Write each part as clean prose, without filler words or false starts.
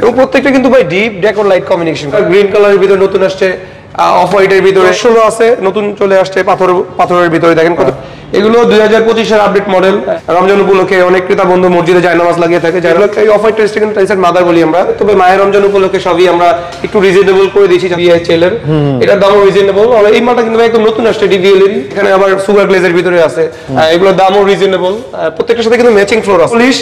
এবং প্রত্যেকটা কিন্তু ভাই deep decor light combination, green কালারের ভিতরে নতুন আসছে, অফ হোয়াইটের ভিতরে 16 আছে, নতুন চলে আসছে পাথরের ভিতরে। দেখেন কত, এগুলো 2025 আপডেট মডেল। রমজান উপলক্ষে অনেক ক্রেতা বন্ধু মসজিদে জায়নামাজ লাগিয়ে থাকে, এই অফ হোয়াইট টাইলসের মাদার বলি আমরা। তবে মায়ের রমজান উপলক্ষে সবই আমরা একটু রিজনেবল করে দিয়েছি বিআইএচএল এর, এটার দামও রিজনেবল। এই মালটা কিন্তু একদম নতুন আসছে ডিভিএল এর, এখানে আবার সুগার গ্লেজের ভিতরে আছে, এগুলোর দামও রিজনেবল। প্রত্যেকটার সাথে কিন্তু ম্যাচিং ফ্লোর আছে, পলিশ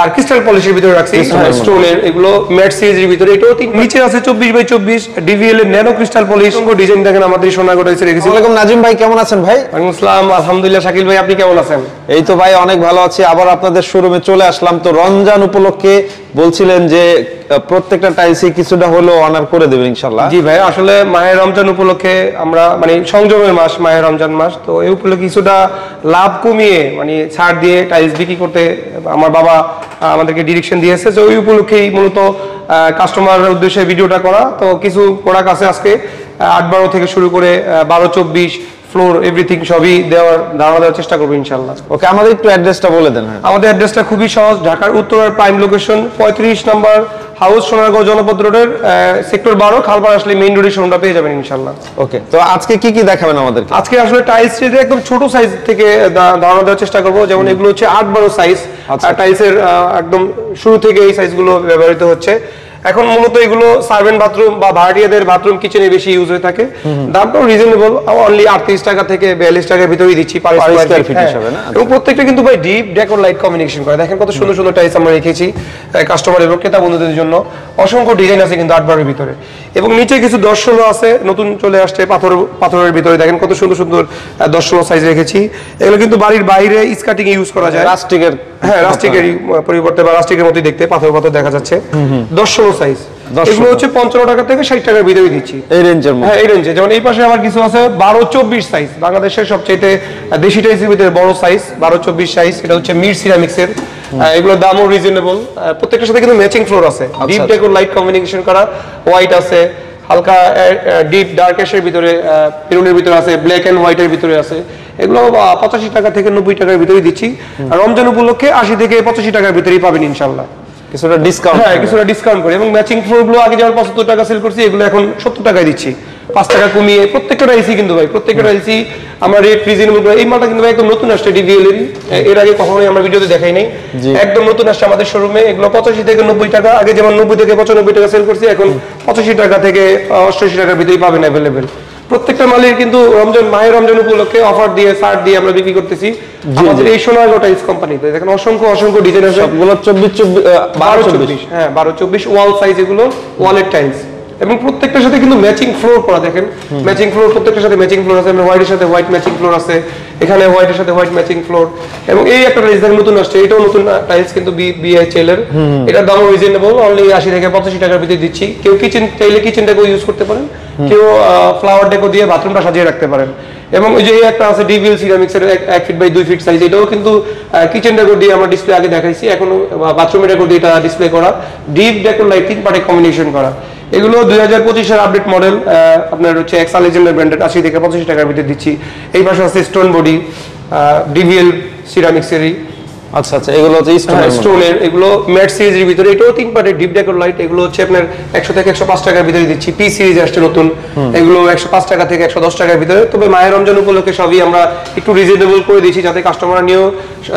আর ক্রিস্টাল পলিশের ভিতরে রাখছি, স্টোনের, এগুলো ম্যাট সিরিজের ভিতরে। এটাও নিচে আছে 24x24 ডিভিএল এর ন্যানো ক্রিস্টাল পলিশ ডিজাইন। দেখেন আমাদের সোনাগড় টাইলসে রেখেছি। ওয়ালাইকুম নাজিম ভাই, কেমন আছেন ভাই? ওয়ালাইকুম আসসালাম, আলহামদুলিল্লাহ। শাকিল ভাই আপনি কেমন আছেন? এই তো ভাই অনেক ভালো আছি। আবার আপনাদের শোরুমে চলে আসলাম। তো রমজান উপলক্ষে বলছিলেন যে প্রত্যেকটা টাইলসই কিছুটা হলেও অনার করে দেবেন ইনশাআল্লাহ। জি ভাই, আসলে মায়ের রমজান উপলক্ষে আমরা মানে সংযমের মাস মায়ের রমজান মাস, তো এই উপলক্ষে কিছুটা লাভ কমিয়ে মানে ছাড় দিয়ে টাইলস বিক্রি করতে আমার বাবা আমাদেরকে ডিরেকশন দিয়েছে। তো ওই উপলক্ষেই মূলত কাস্টমারের উদ্দেশ্যে ভিডিওটা করা। তো কিছু প্রোডাক্ট আছে আজকে 8-12 থেকে শুরু করে 12-24 ফ্লোর এভরিথিং সবই ধারণা দেওয়ার চেষ্টা করবো ইনশাআল্লাহ। ওকে, আমাদের একটু অ্যাড্রেসটা বলে দেন। আমাদের অ্যাড্রেসটা খুবই সহজ, ঢাকার উত্তরার প্রাইম লোকেশন 35 নম্বর হাউস, সোনারগাঁও জনপদ রোডের সেক্টর 12 খালপাড় আসলে মেইন রোডের শোরুমটা পেয়ে যাবেন ইনশাআল্লাহ। ওকে, তো আজকে কি কি দেখাবেন আমাদেরকে? আজকে আসলে টাইলস একদম ছোট সাইজ থেকে ধারণা দেওয়ার চেষ্টা করবো। যেমন এগুলো হচ্ছে 8-12 সাইজ, টাইলসের একদম শুরু থেকে এই সাইজগুলো ব্যবহৃত হচ্ছে। এখন মূলত এগুলো সার্ভেন্ট বাথরুম বা ভাড়াটিয়াদের বাথরুম কিচেনে বেশি ইউজ হয়ে থাকে। দামটাও রিজনেবল, অনলি 38 টাকা থেকে 42 টাকার ভিতরেই দিচ্ছি পার স্কয়ার ফিট হিসাবে না। এবং প্রত্যেকটা কিন্তু ভাই ডিপ ডেকোর লাইট কম্বিনেশন করে। দেখেন কত সুন্দর সুন্দর টাইলস আমরা রেখেছি কাস্টমার এবং ক্রেতা বন্ধুদের জন্য। অসংখ্য ডিজাইন আছে কিন্তু 8-12 এর ভিতরে, এবং নিচে কিছু 10-16 আছে, নতুন চলে আসছে পাথরের ভিতরে। দেখেন কত সুন্দর সুন্দর 10-16 সাইজ রেখেছি। এগুলো কিন্তু বাড়ির বাইরে স্কার্টিং এ ইউজ করা যায়, রাস্টিকের, হ্যাঁ রাস্টিকের পরিবর্তে বা রাস্টিকের মতোই দেখতে পাথর দেখা যাচ্ছে। 10-16 সাইজ, এগুলো হচ্ছে 55 টাকা থেকে 60 টাকার ভিতরে দিচ্ছি এই রেঞ্জের মধ্যে। হ্যাঁ এই রেঞ্জে। যেমন এই পাশে আবার কিছু আছে 12-24 সাইজ, বাংলাদেশের সবচেয়ে দেশি টাইলসের ভিতরে বড় সাইজ 12-24 সাইজ। এটা হচ্ছে মিড সিরামিক্স এর, এগুলোর দামও রিজনেবল। প্রত্যেকটার সাথে কিন্তু ম্যাচিং ফ্লোর আছে, ডিপ ডেকোর লাইট কম্বিনেশন করা, হোয়াইট আছে, হালকা ডিপ ডার্ক অ্যাশের ভিতরে, মেরুনের ভিতরে আছে, ব্ল্যাক এন্ড হোয়াইটের ভিতরে আছে। এগুলো 85 টাকা থেকে 90 টাকার ভিতরে দিচ্ছি। রমজান উপলক্ষে 80 থেকে 85 টাকার ভিতরেই পাবেন ইনশাআল্লাহ। কিছুটা ডিসকাউন্ট, হ্যাঁ কিছুটা ডিসকাউন্ট করে। এবং ম্যাচিং ফ্লোর গুলো আগে যেমন 75 টাকা সেল করছি, এগুলো এখন 70 টাকায় দিচ্ছি, 5 টাকা কমিয়ে। প্রত্যেকটা টাইলসই কিন্তু ভাই, প্রত্যেকটা টাইলসই আমরা রেট রিজনেবল করে। এই মালটা কিন্তু ভাই একদম নতুন আসছে ডিভিএল এর আগে কখনোই আমরা ভিডিওতে দেখাই নাই, একদম নতুন আসছে আমাদের শোরুমে। এগুলো 85 থেকে 90 টাকা, আগে যেমন 90 থেকে 95 টাকা সেল করছি, এখন 85 টাকা থেকে 88 টাকার ভিতরেই পাবেন অ্যাভেলেবেল। প্রত্যেকটা মালের কিন্তু মায়ের রমজান উপলক্ষে অফার দিয়ে ছাড় দিয়ে আমরা বিক্রি করতেছি আমাদের এই সোনারগাঁও টাইলস কোম্পানিতে। দেখেন অসংখ্য ডিজাইন আছে, সবগুলো 12-24, হ্যাঁ 12-24 ওয়াল সাইজ, এগুলো ওয়ালের টাইলস। এবং প্রত্যেকটার সাথে কিন্তু ম্যাচিং ফ্লোর করা। দেখেন ম্যাচিং ফ্লোর, প্রত্যেকটার সাথে ম্যাচিং ফ্লোর আছে। হোয়াইটের সাথে হোয়াইট ম্যাচিং ফ্লোর আছে, এখানে হোয়াইটের সাথে হোয়াইট ম্যাচিং ফ্লোর। এবং এই একটা টাইলস দেখেন নতুন আসছে, এটাও নতুন টাইলস কিন্তু বিআইএচএল এর, এটার দামও রিজনেবল, অনলি 80 থেকে 85 টাকার ভিতরে দিচ্ছি। কেউ কিচেন চাইলে কিচেন ডেকো ইউজ করতে পারেন, কেউ ফ্লাওয়ার ডেকো দিয়ে বাথরুমটা সাজিয়ে রাখতে পারেন। এবং এই যে একটা আছে ডিভিএল সিরামিক্স এর 1 ফিট বাই 2 ফিট সাইজ, এটাও কিন্তু কিচেন ডেকো দিয়ে আমরা ডিসপ্লে আগে দেখাইছি, এখন বাথরুমের ডেকো দিয়ে এটা ডিসপ্লে করা, ডিপ ডেকো লাইট 3 পার্টে কম্বিনেশন করা। এগুলো 2025 আপডেট মডেল, আপনার হচ্ছে এক্সা লেজেন্ডার ব্র্যান্ডেড, 80 থেকে 85 টাকার ভিতরে দিচ্ছি। এই পাশে আছে স্টোন বডি ডিভিএল সিরামিক্স এরই। আচ্ছা আচ্ছা, এগুলো হচ্ছে স্টোনের, এগুলো ম্যাট সিরিজের ভিতরে, এটাও 3 পার্টের ডিপ ডেকোর লাইট। এগুলো হচ্ছে আপনার 100 থেকে 105 টাকার ভিতরে দিচ্ছি। পি সিরিজ আসছে নতুন, এগুলো 105 টাকা থেকে 110 টাকার ভিতরে। তবে মায়ের রমজান উপলক্ষে সবই আমরা একটু রিজনেবল করে দিচ্ছি, যাতে কাস্টমার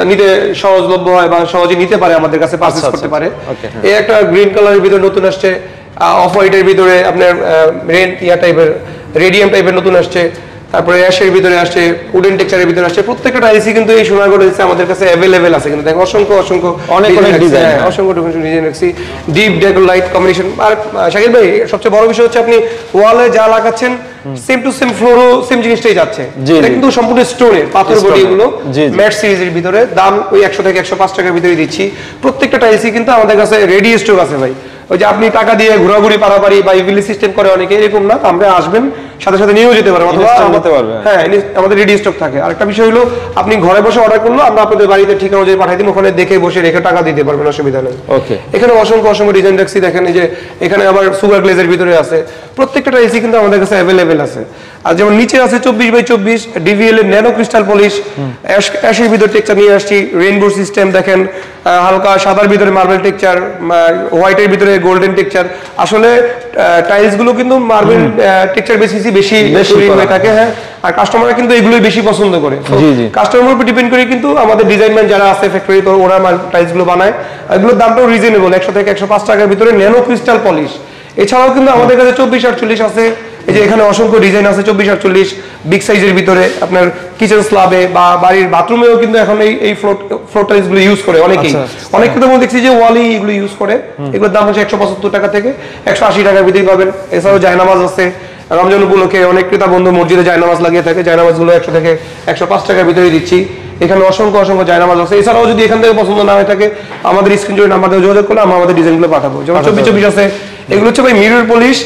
নিতে সহজলভ্য হয় বা সহজে নিতে পারে, আমাদের কাছে পারচেজ করতে পারে। এই একটা গ্রিন কালারের ভিতরে নতুন আসছে, অফ হোয়াইটের ভিতরে আপনার রেডিয়াম টাইপের নতুন আসছে, তারপরে অ্যাশের ভিতরে আসছে, উডেন টেক্সচারের ভিতরে আসছে। প্রত্যেকটা টাইলসই কিন্তু এই সোনারগাঁও টাইলসে আমাদের কাছে অ্যাভেলেবেল আছে। কিন্তু দেখো অসংখ্য অনেক ডিজাইন, অসংখ্য ডিজাইন রাখছি, ডিপ ডেকোর লাইট কম্বিনেশন। আর শাকিল ভাই সবচেয়ে বড় বিষয় হচ্ছে আপনি ওয়ালে যা লাগাচ্ছেন সেম টু সেম ফ্লোরও সেম জিনিসটাই যাচ্ছে। এটা কিন্তু সম্পূর্ণ স্টোনের পাথর বডি, এগুলো ম্যাট সিরিজের ভিতরে, দাম ওই 100 থেকে 105 টাকার ভিতরে দিচ্ছি। প্রত্যেকটা টাইলসই কিন্তু আমাদের কাছে রেডি স্টক আছে ভাই। ওই যে আপনি টাকা দিয়ে ঘোরাঘুরি পারাপারি বা ইভিলি সিস্টেম করে অনেকে, এরকম না। আমরা আসবেন, সাথে সাথে নিয়েও যেতে পারবেন, অথবা Install করতে পারবে। হ্যাঁ আমাদের রেডি স্টক থাকে। আরেকটা বিষয় হলো আপনি ঘরে বসে অর্ডার করলো, আমরা আপনাদের বাড়িতে ঠিকানা অনুযায়ী পাঠিয়ে দিন, ওখানে দেখে বসে রেখে টাকা দিতে পারবেন, অসুবিধা নেই। ওকে, এখানে অসংখ্য অসংখ্য ডিজাইন দেখছি, দেখেন এই যে এখানে আবার সুগার গ্লেজের ভিতরে আছে, প্রত্যেকটা এসি কিন্তু আমাদের কাছে অ্যাভেলেবেল আছে। আর যেমন নিচে আছে 24x24 ডিভিএল এর ন্যানো ক্রিস্টাল পলিশ, অ্যাশের ভিতরে টেক্সচার নিয়ে আসছি, রেইনবো সিস্টেম দেখেন, হালকা সাদার ভিতরে মার্বেল টেক্সচার, হোয়াইটের ভিতরে গোল্ডেন টেক্সচার। আসলে টাইলস গুলো কিন্তু মার্বেল টেক্সচার বেশি তৈরি হয়ে থাকে, হ্যাঁ, আর কাস্টমাররা কিন্তু এগুলোই বেশি পছন্দ করে। কাস্টমারের উপর ডিপেন্ড করে কিন্তু আমাদের ডিজাইনম্যান যারা আছে ফ্যাক্টরি, তো ওরা টাইলস গুলো বানায়, এগুলোর দামটাও রিজনেবল, 100 থেকে 105 টাকার ভিতরে ন্যানো ক্রিস্টাল পলিশ। এছাড়াও কিন্তু আমাদের কাছে 24x48 আছে, এই যে এখানে অসংখ্য ডিজাইন আছে 24x48 বিগ সাইজের ভিতরে, আপনার কিচেন স্ল্যাবে বা বাড়ির বাথরুমেও কিন্তু এখন এই ফ্লোর টাইলস গুলো ইউজ করে অনেকেই। অনেকে তো দেখছি যে ওয়ালি এগুলো ইউজ করে, এগুলোর দাম হচ্ছে 175 টাকা থেকে 180 টাকার ভিতরে পাবেন। এছাড়াও জায়নামাজ আছে, রমজান উপলক্ষে অনেক ক্রেতা বন্ধু মসজিদে জায়নামাজ লাগিয়ে থাকে, জায়নামাজ গুলো 100 থেকে 105 টাকার ভিতরে দিচ্ছি। এখানে অসংখ্য অসংখ্য জায়নামাজ আছে। এছাড়াও যদি এখান থেকে পছন্দ না হয়ে থাকে, আমাদের স্ক্রিন জোরে নাম্বার যোগাযোগ করলে আমরা আমাদের ডিজাইনগুলো পাঠাবো। যেমন 24x24 আছে, এগুলো হচ্ছে ভাই মিরর পলিশ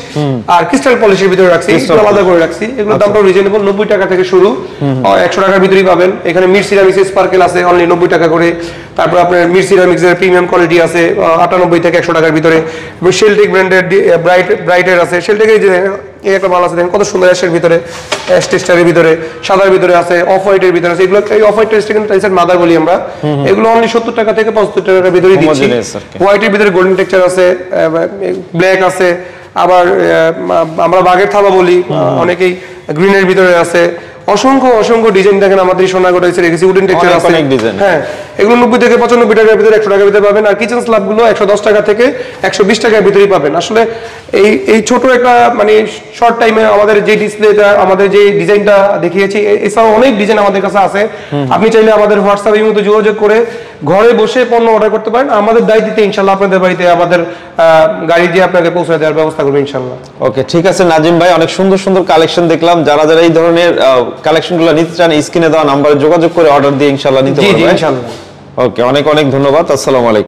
আর ক্রিস্টাল পলিশের ভিতরে রাখছি, আলাদা করে রাখছি। এগুলোর দামটাও রিজনেবল, 90 টাকা থেকে শুরু, 100 টাকার ভিতরেই পাবেন। এখানে মির সিরামিক্স স্পার্কেল আছে অনলি 90 টাকা করে। তারপর আপনার মির সিরামিক্সের প্রিমিয়াম কোয়ালিটি আছে 98 থেকে 100 টাকার ভিতরে। শেলটেক ব্র্যান্ডের ব্রাইটের আছে, শেলটেকের যে এই একটা মাল আছে দেখেন কত সুন্দর, অ্যাশের ভিতরে, অ্যাশ টেক্সচারের ভিতরে, সাদার ভিতরে আছে, অফ হোয়াইটের ভিতরে আছে। এগুলো এই অফ হোয়াইট টেক্সচার কিন্তু টাইলসের মাদার বলি আমরা, এগুলো অনলি 70 টাকা থেকে 75 টাকার ভিতরে দিচ্ছি। হোয়াইটের ভিতরে গোল্ডেন টেক্সচার আছে, ব্ল্যাক আছে, আবার আমরা বাগের থাবা বলি, অনেকেই গ্রিনের ভিতরে আছে। অসংখ্য অসংখ্য ডিজাইন দেখেন আমাদের সোনাগড় এসে রেখেছি, উডেন টেক্সচার আছে, হ্যাঁ, এগুলো 90 থেকে 95 টাকার ভিতরে, 100 টাকার ভিতরে পাবেন। আর কিচেন স্ল্যাব গুলো 110 টাকা থেকে 120 টাকার ভিতরেই পাবেন। আসলে এই ছোট একটা মানে শর্ট টাইমে আমাদের যে ডিসপ্লেটা, আমাদের যে ডিজাইনটা দেখিয়েছি, এছাড়াও অনেক ডিজাইন আমাদের কাছে আছে। আপনি চাইলে আমাদের হোয়াটসঅ্যাপ এর মধ্যে যোগাযোগ করে ঘরে বসে পণ্য অর্ডার করতে পারেন। আমাদের দায়িত্বে ইনশাআল্লাহ আপনাদের বাড়িতে আমাদের গাড়ি দিয়ে আপনাকে পৌঁছে দেওয়ার ব্যবস্থা করবে ইনশাআল্লাহ। ওকে, ঠিক আছে নাজিম ভাই, অনেক সুন্দর সুন্দর কালেকশন দেখলাম। যারা যারা এই ধরনের কালেকশনগুলো নিতে চান, স্ক্রিনে দেওয়া নাম্বারে যোগাযোগ করে অর্ডার দিয়ে ইনশাআল্লাহ নিতে পারবেন। জি ইনশাআল্লাহ। ওকে, অনেক অনেক ধন্যবাদ। আসসালামু আলাইকুম।